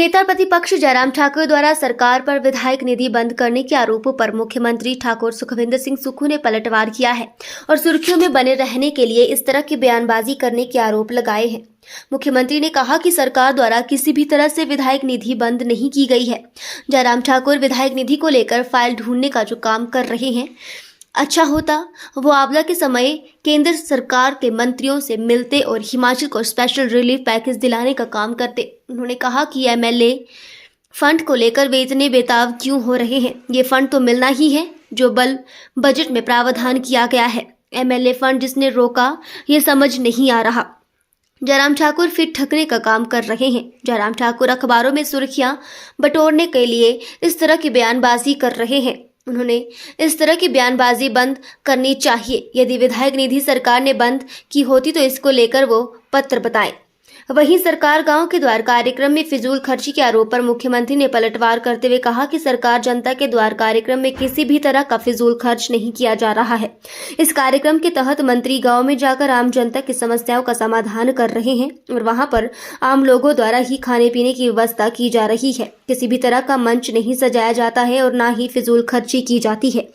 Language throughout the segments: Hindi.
नेता प्रतिपक्ष जयराम ठाकुर द्वारा सरकार पर विधायक निधि बंद करने के आरोपों पर मुख्यमंत्री ठाकुर सुखविंदर सिंह सुक्खू ने पलटवार किया है और सुर्खियों में बने रहने के लिए इस तरह की बयानबाजी करने के आरोप लगाए हैं। मुख्यमंत्री ने कहा कि सरकार द्वारा किसी भी तरह से विधायक निधि बंद नहीं की गई है। जयराम ठाकुर विधायक निधि को लेकर फाइल ढूंढने का जो काम कर रहे हैं, अच्छा होता वो आपदा के समय केंद्र सरकार के मंत्रियों से मिलते और हिमाचल को स्पेशल रिलीफ पैकेज दिलाने का काम करते। उन्होंने कहा कि एमएलए फंड को लेकर वे इतने बेताब क्यों हो रहे हैं। ये फंड तो मिलना ही है जो बजट में प्रावधान किया गया है। एमएलए फंड जिसने रोका ये समझ नहीं आ रहा। जयराम ठाकुर फिर ठगने का काम कर रहे हैं। जयराम ठाकुर अखबारों में सुर्खियां बटोरने के लिए इस तरह की बयानबाजी कर रहे हैं। उन्होंने इस तरह की बयानबाजी बंद करनी चाहिए। यदि विधायक निधि सरकार ने बंद की होती तो इसको लेकर वो पत्र बताएं। वहीं सरकार गांव के द्वार कार्यक्रम में फिजूल खर्ची के आरोप पर मुख्यमंत्री ने पलटवार करते हुए कहा कि सरकार जनता के द्वार कार्यक्रम में किसी भी तरह का फिजूल खर्च नहीं किया जा रहा है। इस कार्यक्रम के तहत मंत्री गांव में जाकर आम जनता की समस्याओं का समाधान कर रहे हैं और वहां पर आम लोगों द्वारा ही खाने पीने की व्यवस्था की जा रही है। किसी भी तरह का मंच नहीं सजाया जाता है और न ही फिजूल खर्ची की जाती है।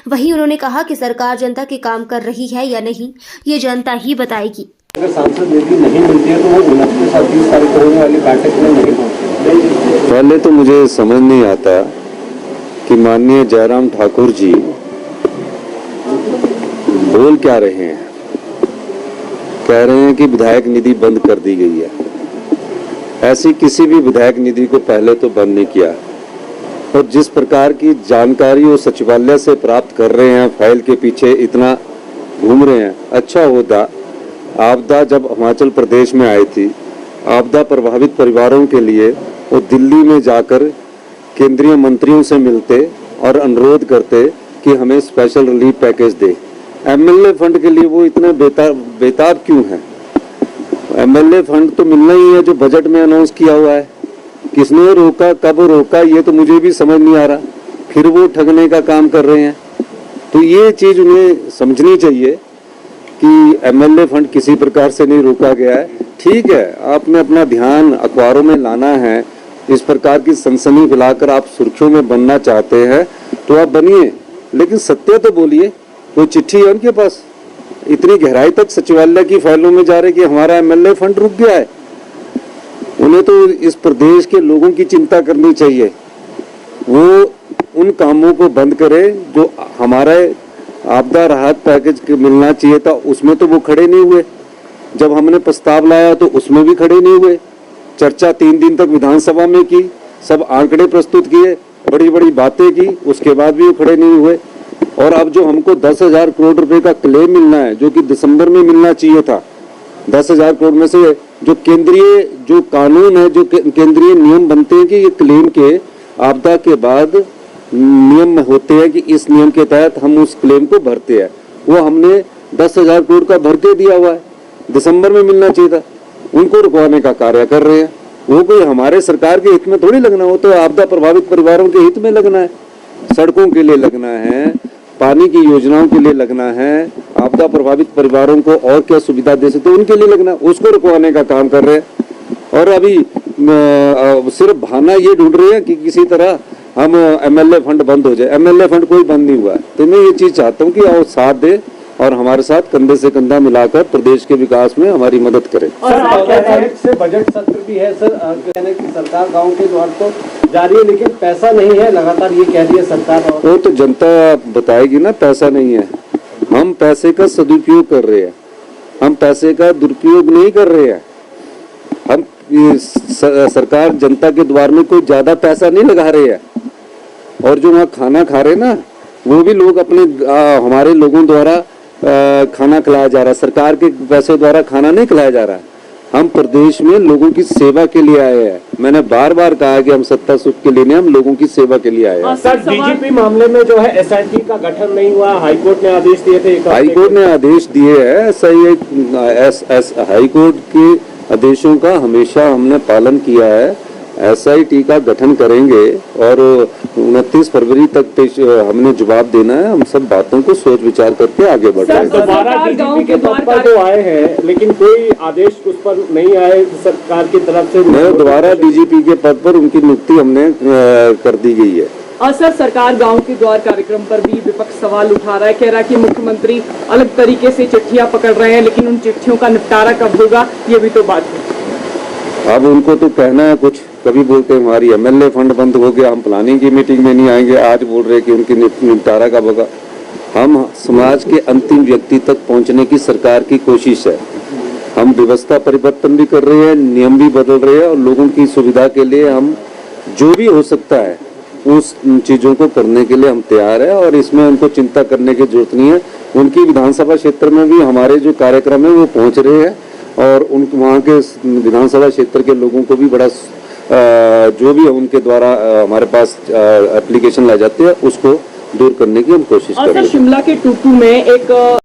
वहीं उन्होंने कहा कि सरकार जनता के काम कर रही है या नहीं, ये जनता ही बताएगी। अगर सांसद निधि नहीं मिलती है तो वो 29 तारीख को होने वाली बैठक में नहीं पहुंचते। पहले तो मुझे समझ नहीं आता कि माननीय जयराम ठाकुर जी बोल क्या रहे हैं। कह रहे हैं कि विधायक निधि बंद कर दी गई है। ऐसी किसी भी विधायक निधि को पहले तो बंद नहीं किया और जिस प्रकार की जानकारी वो सचिवालय से प्राप्त कर रहे हैं, फाइल के पीछे इतना घूम रहे हैं। अच्छा होता आपदा जब हिमाचल प्रदेश में आई थी, आपदा प्रभावित परिवारों के लिए वो दिल्ली में जाकर केंद्रीय मंत्रियों से मिलते और अनुरोध करते कि हमें स्पेशल रिलीफ पैकेज दे। एमएलए फंड के लिए वो इतने बेताब क्यों हैं? एमएलए फंड तो मिलना ही है जो बजट में अनाउंस किया हुआ है। किसने रोका, कब रोका, ये तो मुझे भी समझ नहीं आ रहा। फिर वो ठगने का काम कर रहे हैं। तो ये चीज उन्हें समझनी चाहिए कि एमएलए फंड किसी प्रकार से नहीं रोका गया है। ठीक है, आपने अपना ध्यान अखबारों में लाना है, इस प्रकार की सनसनी फैलाकर आप सुर्खियों में बनना चाहते हैं तो आप बनिए, लेकिन सत्य तो बोलिए। कोई चिट्ठी है उनके पास? इतनी गहराई तक सचिवालय की फाइलों में जा रहे कि हमारा एमएलए फंड रुक गया है। उन्हें तो इस प्रदेश के लोगों की चिंता करनी चाहिए। वो उन कामों को बंद करे जो हमारे आपदा राहत पैकेज मिलना चाहिए था, उसमें तो वो खड़े नहीं हुए। जब हमने प्रस्ताव लाया तो उसमें भी खड़े नहीं हुए। चर्चा 3 दिन तक विधानसभा में की, सब आंकड़े प्रस्तुत किए, बड़ी बड़ी बातें की, उसके बाद भी वो खड़े नहीं हुए। और अब जो हमको 10,000 करोड़ रुपए का क्लेम मिलना है, जो कि दिसंबर में मिलना चाहिए था, 10,000 करोड़ में से जो केंद्रीय जो कानून है, जो केंद्रीय नियम बनते हैं कि ये क्लेम के आपदा के बाद नियम होते हैं कि इस नियम के तहत हम उस क्लेम को भरते हैं, वो हमने 10,000 करोड़ का भर के दिया हुआ है। दिसंबर में मिलना चाहिए था, उनको रुकवाने का कार्य कर रहे हैं। वो कोई हमारे सरकार के हित में थोड़ी लगना, वो तो आपदा प्रभावित परिवारों के हित में लगना है। सड़कों के लिए लगना है, पानी की योजनाओं के लिए लगना है, आपदा प्रभावित परिवारों को और क्या सुविधा दे सकते उनके लिए लगना, उसको रुकवाने का काम कर रहे हैं। और अभी सिर्फ बहाना ये ढूंढ रहे हैं कि किसी तरह हम एमएलए फंड बंद हो जाए। एमएलए फंड कोई बंद नहीं हुआ है। तो मैं ये चीज चाहता हूँ कि आप साथ दे और हमारे साथ कंधे से कंधा मिलाकर प्रदेश के विकास में हमारी मदद करें। से बजट सत्र भी है सर, कहने की सरकार गांव के द्वार तो जारी है लेकिन पैसा नहीं है, लगातार ये कह रही है सरकार। वो तो जनता बताएगी ना, पैसा नहीं है। हम पैसे का सदुपयोग कर रहे हैं, हम पैसे का दुरुपयोग नहीं कर रहे हैं। हम सरकार जनता के द्वार में कोई ज्यादा पैसा नहीं लगा रहे हैं। और जो वहाँ खाना खा रहे ना, वो भी लोग अपने हमारे लोगों द्वारा खाना खिलाया जा रहा है। सरकार के पैसे द्वारा खाना नहीं खिलाया जा रहा है। हम प्रदेश में लोगों की सेवा के लिए आए हैं। मैंने बार बार कहा है कि हम सत्ता सुख के लिए नहीं, हम लोगों की सेवा के लिए आए हैं। सर, डीजीपी मामले में जो है एसआईटी का गठन नहीं हुआ, हाईकोर्ट ने आदेश दिए थे। हाईकोर्ट ने आदेश दिए है, ऐसा ही हाईकोर्ट के आदेशों का हमेशा हमने पालन किया है। एसआईटी का गठन करेंगे और 29 फरवरी तक हमने जवाब देना है। हम सब बातों को सोच विचार करके आगे बढ़ रहे हैं। दोबारा डीजीपी के पद पर जो आए हैं, लेकिन कोई आदेश उस पर नहीं आए सरकार की तरफ से। मैं दोबारा डीजीपी के पद पर उनकी नियुक्ति हमने कर दी गई है। और सर, सरकार गांव के द्वार कार्यक्रम पर भी विपक्ष सवाल उठा रहा है, कह रहा है कि मुख्यमंत्री अलग तरीके से चिट्ठियां पकड़ रहे हैं, लेकिन उन चिट्ठियों का निपटारा कब होगा, ये भी तो बात है। अब उनको तो कहना है कुछ, कभी बोलते हैं हमारी एमएलए फंड बंद हो गया, हम प्लानिंग की मीटिंग में नहीं आएंगे, आज बोल रहे हैं कि उनकी निपटारा कब होगा। हम समाज के अंतिम व्यक्ति तक पहुंचने की सरकार की कोशिश है। हम व्यवस्था परिवर्तन भी कर रहे हैं, नियम भी बदल रहे हैं और लोगों की सुविधा के लिए हम जो भी हो सकता है उस चीजों को करने के लिए हम तैयार है और इसमें उनको चिंता करने की जरूरत नहीं है। उनकी विधानसभा क्षेत्र में भी हमारे जो कार्यक्रम है वो पहुंच रहे हैं और उन वहाँ के विधानसभा क्षेत्र के लोगों को भी बड़ा जो भी उनके द्वारा हमारे पास एप्लीकेशन लाई जाती है उसको दूर करने की हम कोशिश और करेंगे। सर, शिमला के टूटू में एक